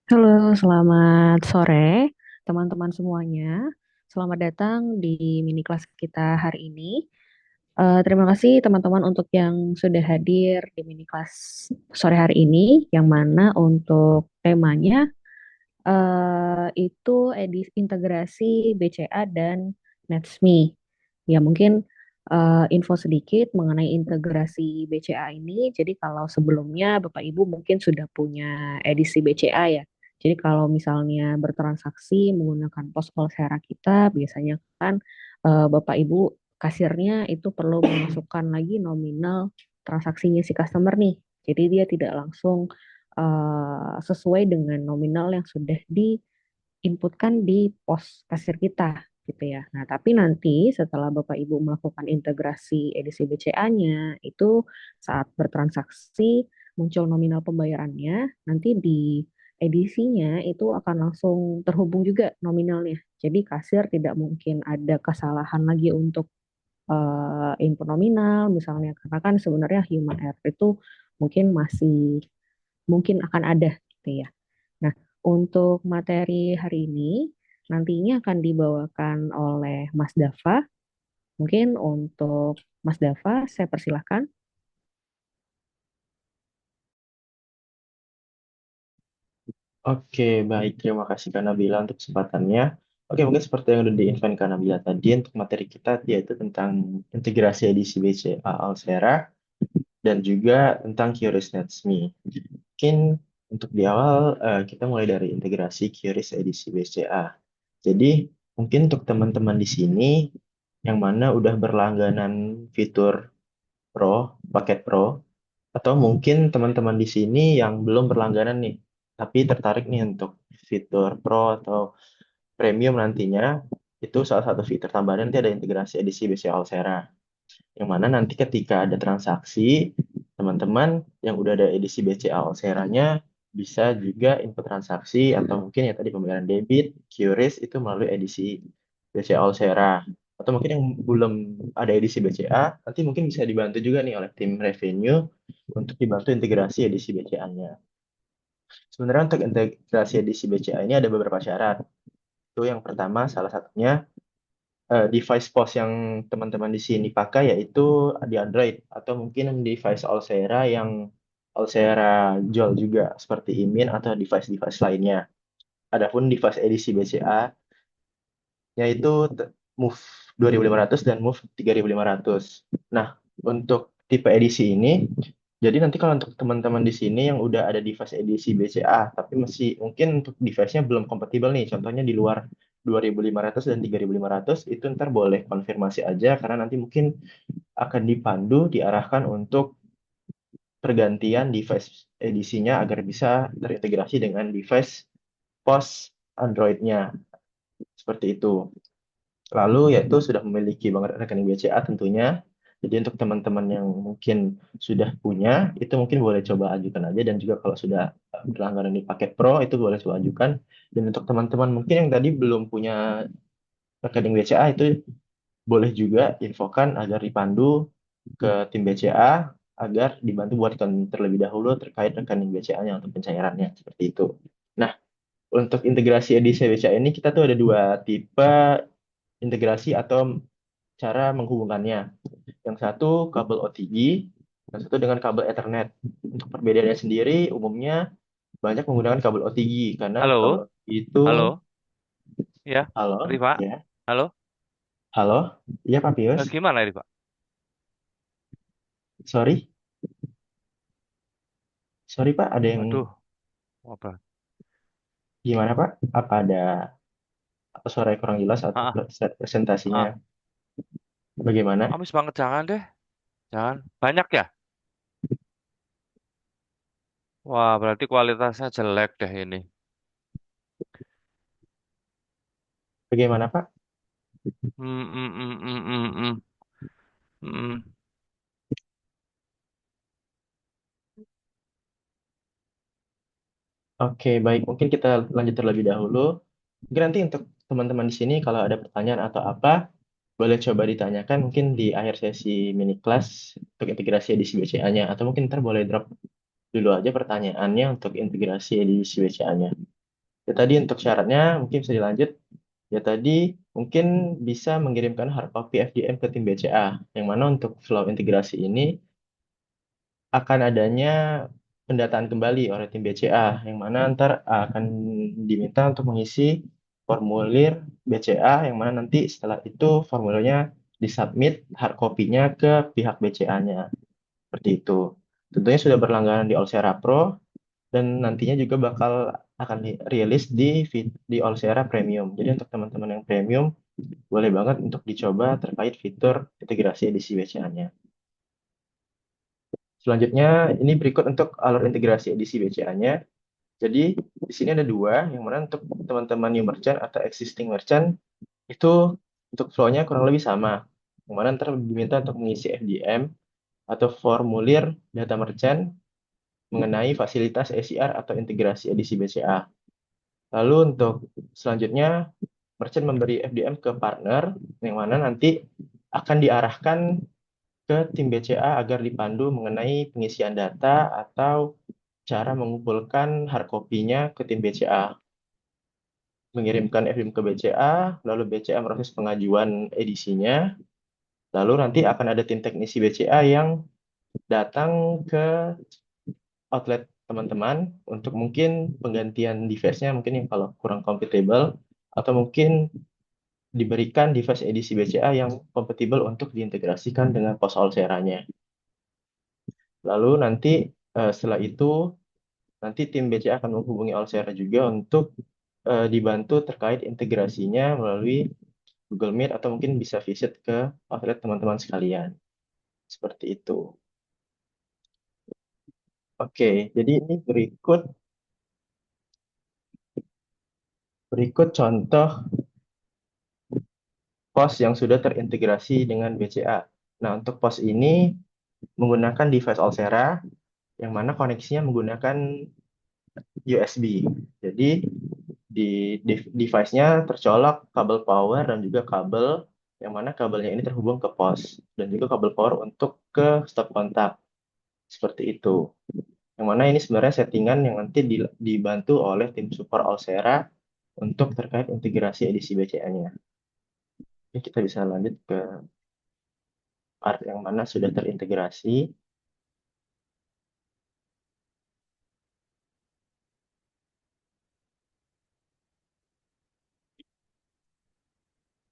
Halo, selamat sore teman-teman semuanya. Selamat datang di mini kelas kita hari ini. Terima kasih teman-teman untuk yang sudah hadir di mini kelas sore hari ini, yang mana untuk temanya itu edisi integrasi BCA dan NetsMe. Ya mungkin info sedikit mengenai integrasi BCA ini. Jadi kalau sebelumnya Bapak Ibu mungkin sudah punya edisi BCA ya. Jadi kalau misalnya bertransaksi menggunakan pos Colsera kita, biasanya kan Bapak Ibu kasirnya itu perlu memasukkan lagi nominal transaksinya si customer nih. Jadi dia tidak langsung sesuai dengan nominal yang sudah diinputkan di pos kasir kita gitu ya. Nah, tapi nanti setelah Bapak Ibu melakukan integrasi edisi BCA-nya, itu saat bertransaksi muncul nominal pembayarannya, nanti di edisinya itu akan langsung terhubung juga nominalnya. Jadi kasir tidak mungkin ada kesalahan lagi untuk input nominal misalnya, karena kan sebenarnya human error itu mungkin masih mungkin akan ada gitu ya. Nah, untuk materi hari ini nantinya akan dibawakan oleh Mas Dava. Mungkin untuk Mas Dava, saya persilahkan. Oke, baik. Terima kasih Kak Nabila untuk kesempatannya. Oke, mungkin seperti yang udah di-invite Kak Nabila tadi, untuk materi kita yaitu tentang integrasi edisi BCA Alsera dan juga tentang QRIS NetsMe. Mungkin untuk di awal kita mulai dari integrasi QRIS edisi BCA. Jadi, mungkin untuk teman-teman di sini yang mana udah berlangganan fitur Pro, paket Pro, atau mungkin teman-teman di sini yang belum berlangganan nih, tapi tertarik nih untuk fitur Pro atau Premium nantinya, itu salah satu fitur tambahan nanti ada integrasi edisi BCA Alsera. Yang mana nanti ketika ada transaksi, teman-teman yang udah ada edisi BCA Alsera-nya bisa juga input transaksi atau mungkin ya tadi pembayaran debit, QRIS itu melalui edisi BCA Alsera. Atau mungkin yang belum ada edisi BCA, nanti mungkin bisa dibantu juga nih oleh tim revenue untuk dibantu integrasi edisi BCA-nya. Sebenarnya untuk integrasi edisi BCA ini ada beberapa syarat. Itu yang pertama, salah satunya device POS yang teman-teman di sini pakai yaitu di Android atau mungkin device Alsera yang Alsera jual juga seperti IMIN atau device-device lainnya. Adapun device edisi BCA yaitu Move 2500 dan Move 3500. Nah, untuk tipe edisi ini, jadi nanti kalau untuk teman-teman di sini yang udah ada device edisi BCA, tapi masih mungkin untuk device-nya belum kompatibel nih, contohnya di luar 2500 dan 3500, itu ntar boleh konfirmasi aja, karena nanti mungkin akan dipandu, diarahkan untuk pergantian device edisinya agar bisa terintegrasi dengan device POS Android-nya, seperti itu. Lalu yaitu sudah memiliki bank rekening BCA tentunya. Jadi untuk teman-teman yang mungkin sudah punya, itu mungkin boleh coba ajukan aja. Dan juga kalau sudah berlangganan di paket Pro, itu boleh coba ajukan. Dan untuk teman-teman mungkin yang tadi belum punya rekening BCA, itu boleh juga infokan agar dipandu ke tim BCA, agar dibantu buatkan terlebih dahulu terkait rekening BCA-nya untuk pencairannya. Seperti itu. Nah, untuk integrasi edisi BCA ini kita tuh ada dua tipe integrasi atau cara menghubungkannya. Yang satu kabel OTG, yang satu dengan kabel Ethernet. Untuk perbedaannya sendiri, umumnya banyak menggunakan kabel OTG karena kabel Halo, OTG itu, halo, ya, halo, Rifa, ya, halo, halo, iya Pak Pius, gimana Rifa? sorry, sorry Pak, ada yang Waduh, apa? gimana Pak? Apa ada apa suara yang kurang jelas atau Ah, presentasinya ah, bagaimana? amis banget jangan deh, jangan. Banyak ya? Wah, berarti kualitasnya jelek deh ini. Bagaimana Pak? Hmm, hmm, hmm, hmm, hmm, hmm, hmm. Oke, baik. Mungkin kita lanjut terlebih dahulu. Mungkin nanti untuk teman-teman di sini kalau ada pertanyaan atau apa, boleh coba ditanyakan mungkin di akhir sesi mini kelas untuk integrasi edisi BCA-nya. Atau mungkin ntar boleh drop dulu aja pertanyaannya untuk integrasi edisi BCA-nya. Ya tadi untuk syaratnya mungkin bisa dilanjut. Ya tadi mungkin bisa mengirimkan hard copy FDM ke tim BCA, yang mana untuk flow integrasi ini akan adanya pendataan kembali oleh tim BCA, yang mana ntar akan diminta untuk mengisi formulir BCA, yang mana nanti setelah itu formulirnya disubmit hard copy-nya ke pihak BCA-nya. Seperti itu. Tentunya sudah berlangganan di Olsera Pro, dan nantinya juga bakal akan rilis di Olsera Premium. Jadi untuk teman-teman yang premium, boleh banget untuk dicoba terkait fitur integrasi edisi BCA-nya. Selanjutnya, ini berikut untuk alur integrasi edisi BCA-nya. Jadi, di sini ada dua, yang mana untuk teman-teman new merchant atau existing merchant, itu untuk flow-nya kurang lebih sama. Yang mana ntar diminta untuk mengisi FDM atau formulir data merchant mengenai fasilitas ACR atau integrasi edisi BCA. Lalu untuk selanjutnya, merchant memberi FDM ke partner, yang mana nanti akan diarahkan ke tim BCA agar dipandu mengenai pengisian data atau cara mengumpulkan hard copy-nya ke tim BCA. Mengirimkan FDM ke BCA, lalu BCA proses pengajuan edisinya, lalu nanti akan ada tim teknisi BCA yang datang ke outlet teman-teman untuk mungkin penggantian device-nya, mungkin yang kalau kurang compatible, atau mungkin diberikan device edisi BCA yang kompatibel untuk diintegrasikan dengan pos Olsera-nya. Lalu nanti setelah itu nanti tim BCA akan menghubungi Olsera juga untuk dibantu terkait integrasinya melalui Google Meet atau mungkin bisa visit ke outlet teman-teman sekalian. Seperti itu. Oke, jadi ini berikut contoh pos yang sudah terintegrasi dengan BCA. Nah, untuk pos ini menggunakan device Olsera yang mana koneksinya menggunakan USB. Jadi device-nya tercolok kabel power dan juga kabel yang mana kabelnya ini terhubung ke pos dan juga kabel power untuk ke stop kontak. Seperti itu. Yang mana ini sebenarnya settingan yang nanti dibantu oleh tim support Olsera untuk terkait integrasi edisi BCA-nya. Ini kita bisa lanjut ke part yang mana sudah terintegrasi.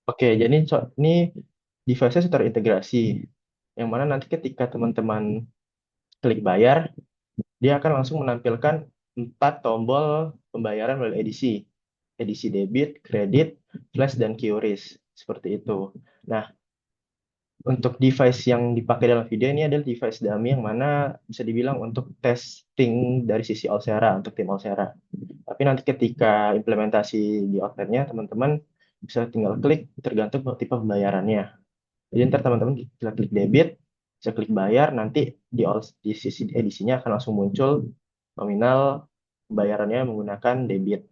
Oke, jadi ini device-nya sudah terintegrasi. Yang mana nanti ketika teman-teman klik bayar, dia akan langsung menampilkan 4 tombol pembayaran melalui edisi. Edisi debit, kredit, flash, dan QRIS. Seperti itu. Nah, untuk device yang dipakai dalam video ini adalah device dummy yang mana bisa dibilang untuk testing dari sisi Olsera, untuk tim Olsera. Tapi nanti ketika implementasi di outletnya, teman-teman bisa tinggal klik tergantung tipe pembayarannya. Jadi ntar teman-teman bisa klik debit, bisa klik bayar, nanti di sisi edisinya akan langsung muncul nominal pembayarannya menggunakan debit.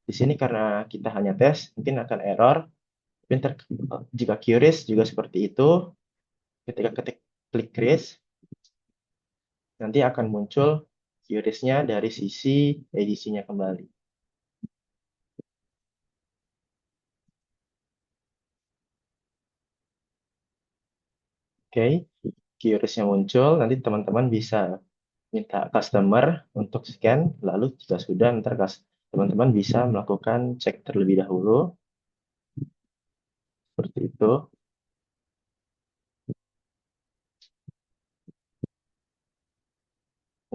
Di sini karena kita hanya tes, mungkin akan error. Tapi jika QRIS juga seperti itu, ketika klik QRIS, nanti akan muncul QRIS-nya dari sisi edisinya kembali. Oke, QRIS-nya muncul, nanti teman-teman bisa minta customer untuk scan, lalu jika sudah, nanti teman-teman bisa melakukan cek terlebih dahulu, seperti itu.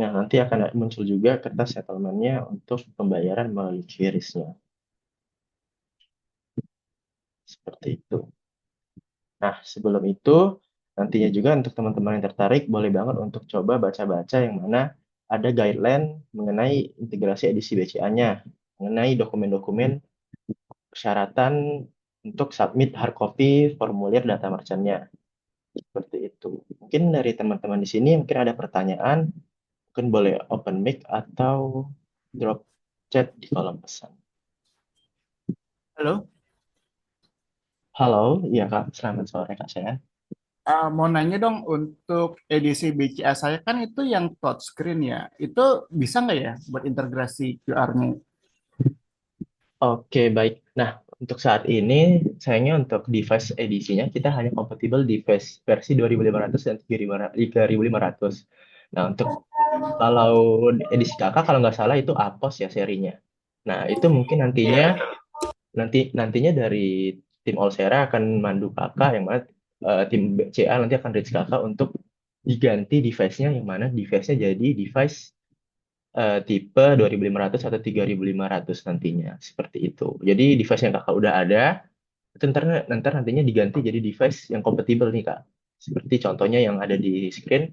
Nah, nanti akan muncul juga kertas settlement-nya untuk pembayaran melalui QRIS-nya. Seperti itu. Nah, sebelum itu, nantinya juga untuk teman-teman yang tertarik, boleh banget untuk coba baca-baca yang mana ada guideline mengenai integrasi edisi BCA-nya, mengenai dokumen-dokumen persyaratan untuk submit hard copy formulir data merchant-nya. Seperti itu. Mungkin dari teman-teman di sini mungkin ada pertanyaan, mungkin boleh open mic atau drop chat di kolom pesan. Halo, Halo, iya Kak, selamat sore Kak Sean. mau nanya dong untuk edisi BCA saya kan itu yang touchscreen ya, itu bisa nggak ya buat integrasi QR-nya? Oke, baik. Nah, untuk saat ini, sayangnya untuk device edisinya, kita hanya compatible device versi 2500 dan 3500. Nah, untuk kalau edisi kakak, kalau nggak salah itu APOS ya serinya. Nah, itu mungkin Iya, nantinya, betul. nantinya dari tim Olsera akan mandu kakak, yang mana tim BCA nanti akan reach kakak untuk diganti device-nya, yang mana device-nya jadi device tipe 2500 atau 3500 nantinya seperti itu. Jadi device yang kakak udah ada itu ntar nantinya diganti jadi device yang kompatibel nih kak. Seperti contohnya yang ada di screen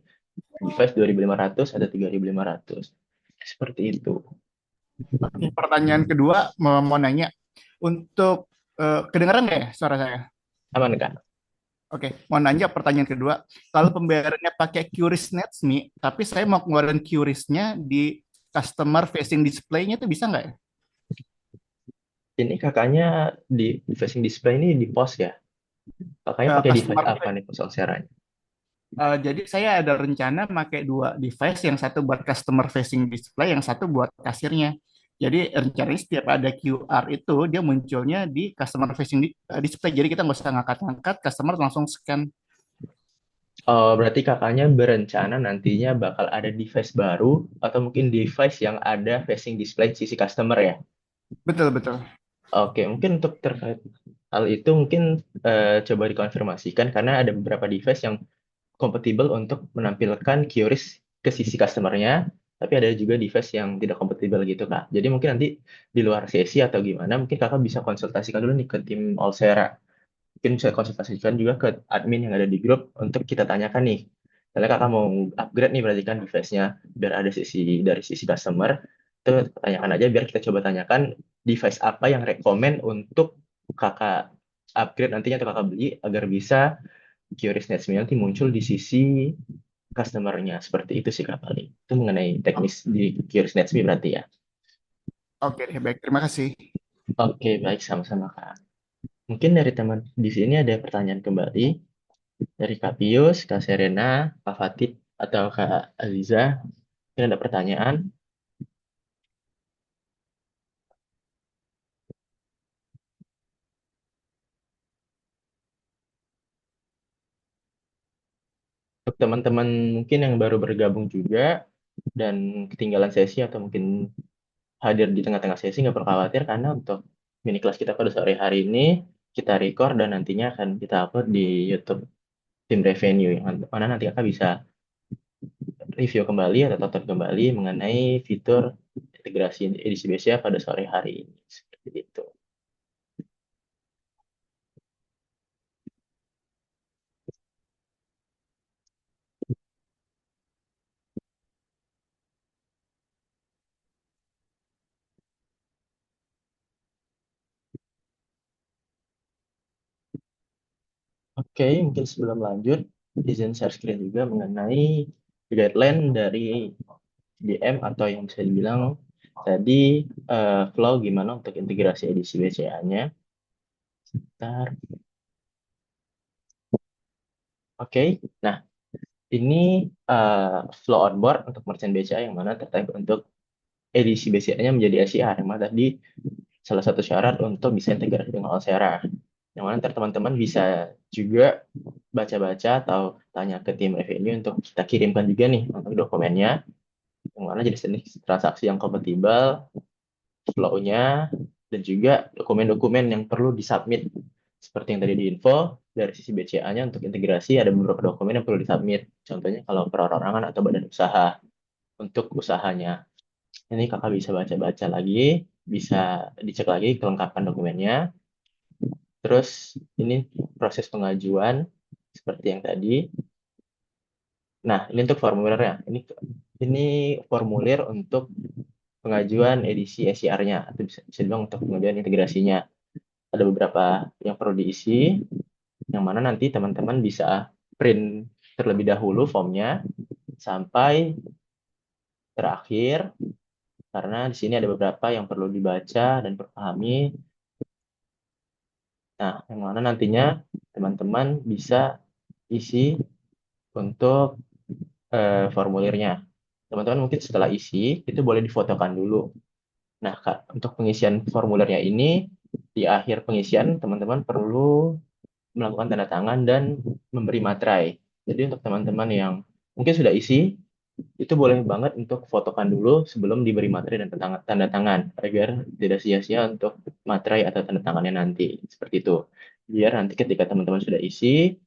device 2500 atau 3500. Seperti itu. Oke, pertanyaan kedua mau nanya untuk kedengaran nggak ya suara saya? Aman kak? Oke, mau nanya pertanyaan kedua. Kalau pembayarannya pakai QRIS Netsme, tapi saya mau ngeluarin QRIS-nya di customer facing display-nya itu bisa nggak ya? Ini kakaknya di facing display ini di post ya. Kakaknya pakai device Customer apa nih post Olsera-nya? jadi saya ada rencana pakai dua device, yang satu buat customer facing display, yang satu buat kasirnya. Jadi rencananya setiap ada QR itu dia munculnya di customer facing display. Jadi kita nggak usah ngangkat-ngangkat, customer langsung scan. Oh, berarti kakaknya berencana nantinya bakal ada device baru atau mungkin device yang ada facing display sisi customer ya? Betul betul. Oke, mungkin untuk terkait hal itu mungkin coba dikonfirmasikan karena ada beberapa device yang kompatibel untuk menampilkan QRIS ke sisi customernya, tapi ada juga device yang tidak kompatibel gitu Kak. Jadi mungkin nanti di luar sesi atau gimana, mungkin Kakak bisa konsultasikan dulu nih ke tim Olsera. Mungkin bisa konsultasikan juga ke admin yang ada di grup untuk kita tanyakan nih. Misalnya Kakak mau upgrade nih berarti kan device-nya biar ada sisi dari sisi customer, itu tanyakan aja biar kita coba tanyakan device apa yang rekomend untuk Kakak upgrade nantinya atau Kakak beli agar bisa QRIS Netsme nanti muncul di sisi customer-nya. Seperti itu sih Kak paling. Itu mengenai teknis di QRIS Netsme berarti ya. Oke, baik. Terima kasih. Oke, baik sama-sama Kak. Mungkin dari teman di sini ada pertanyaan kembali dari Kak Pius, Kak Serena, Kak Fatih, atau Kak Aziza. Mungkin ada pertanyaan. Untuk teman-teman mungkin yang baru bergabung juga dan ketinggalan sesi atau mungkin hadir di tengah-tengah sesi, nggak perlu khawatir karena untuk mini kelas kita pada sore hari ini kita record dan nantinya akan kita upload di YouTube tim revenue yang mana nanti kakak bisa review kembali atau tonton kembali mengenai fitur integrasi edisi BCA pada sore hari ini. Seperti itu. Oke, mungkin sebelum lanjut, izin share screen juga mengenai guideline dari DM atau yang bisa dibilang tadi flow gimana untuk integrasi edisi BCA-nya. Bentar. Oke, nah ini flow on board untuk merchant BCA yang mana tertarik untuk edisi BCA-nya menjadi SCR yang mana tadi salah satu syarat untuk bisa integrasi dengan Olsera. Yang mana ntar teman-teman bisa juga baca-baca atau tanya ke tim revenue untuk kita kirimkan juga nih untuk dokumennya, yang mana jenis transaksi yang kompatibel, flow-nya, dan juga dokumen-dokumen yang perlu disubmit. Seperti yang tadi di info, dari sisi BCA-nya untuk integrasi ada beberapa dokumen yang perlu disubmit. Contohnya kalau perorangan atau badan usaha untuk usahanya. Ini kakak bisa baca-baca lagi, bisa dicek lagi kelengkapan dokumennya. Terus ini proses pengajuan seperti yang tadi. Nah, ini untuk formulirnya. Ini formulir untuk pengajuan edisi SCR-nya atau bisa dibilang untuk pengajuan integrasinya. Ada beberapa yang perlu diisi, yang mana nanti teman-teman bisa print terlebih dahulu formnya sampai terakhir, karena di sini ada beberapa yang perlu dibaca dan berpahami. Nah, yang mana nantinya teman-teman bisa isi untuk formulirnya. Teman-teman mungkin setelah isi, itu boleh difotokan dulu. Nah, Kak, untuk pengisian formulirnya ini, di akhir pengisian, teman-teman perlu melakukan tanda tangan dan memberi materai. Jadi untuk teman-teman yang mungkin sudah isi, itu boleh banget untuk fotokan dulu sebelum diberi materi dan tanda tangan, agar tidak sia-sia untuk materai atau tanda tangannya nanti. Seperti itu. Biar nanti ketika teman-teman sudah isi,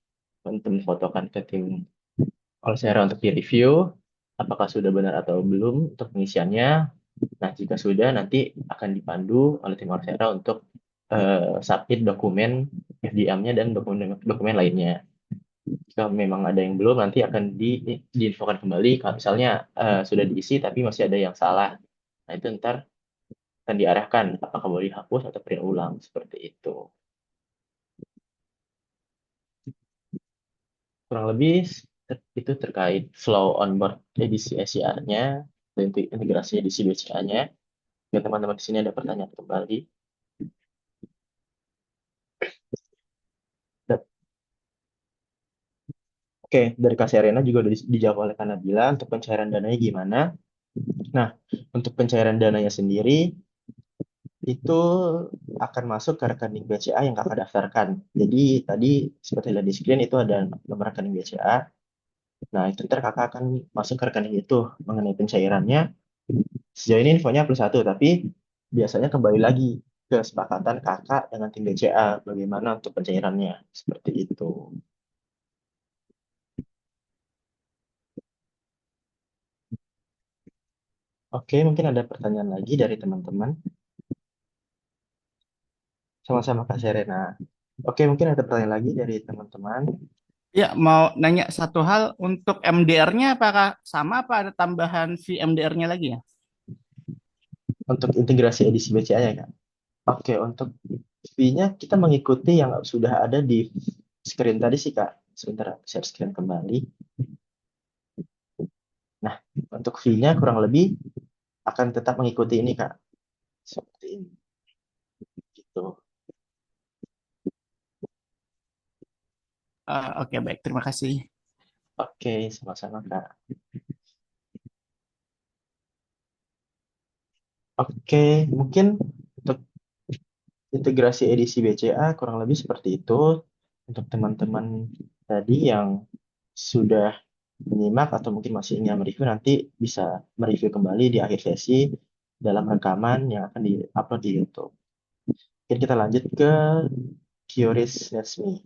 teman-teman fotokan ke tim Olsera untuk di-review, apakah sudah benar atau belum untuk pengisiannya. Nah, jika sudah, nanti akan dipandu oleh tim Coursera untuk submit dokumen FDM-nya dan dokumen lainnya. Jika memang ada yang belum, nanti akan diinfokan kembali. Kalau misalnya sudah diisi tapi masih ada yang salah, nah itu ntar akan diarahkan apakah boleh dihapus atau print ulang seperti itu. Kurang lebih itu terkait flow onboard edisi SCR-nya, dan integrasi edisi BCA-nya. Ya, teman-teman di sini ada pertanyaan kembali. Dan- Oke, dari Kak Serena juga udah dijawab oleh Kak Nabila untuk pencairan dananya gimana. Nah, untuk pencairan dananya sendiri itu akan masuk ke rekening BCA yang kakak daftarkan. Jadi tadi seperti lihat di screen itu ada nomor rekening BCA. Nah, itu ntar kakak akan masuk ke rekening itu. Mengenai pencairannya, sejauh ini infonya plus satu, tapi biasanya kembali lagi ke kesepakatan kakak dengan tim BCA bagaimana untuk pencairannya. Seperti itu. Oke, mungkin ada pertanyaan lagi dari teman-teman. Sama-sama Kak Serena. Oke, mungkin ada pertanyaan lagi dari teman-teman. Ya, mau nanya satu hal untuk MDR-nya apakah sama apa ada tambahan fee MDR-nya lagi ya? Untuk integrasi edisi BCA ya, Kak. Oke, untuk fee-nya kita mengikuti yang sudah ada di screen tadi sih, Kak. Sebentar, share screen kembali. Nah, untuk fee-nya kurang lebih akan tetap mengikuti ini, Kak. Seperti ini, gitu. Oke, baik. Terima kasih. Oke, sama-sama, Kak. Oke, mungkin untuk integrasi edisi BCA kurang lebih seperti itu. Untuk teman-teman tadi yang sudah menyimak atau mungkin masih ingin mereview, nanti bisa mereview kembali di akhir sesi dalam rekaman yang akan di-upload di YouTube. Oke, kita lanjut ke QRIS Resmi.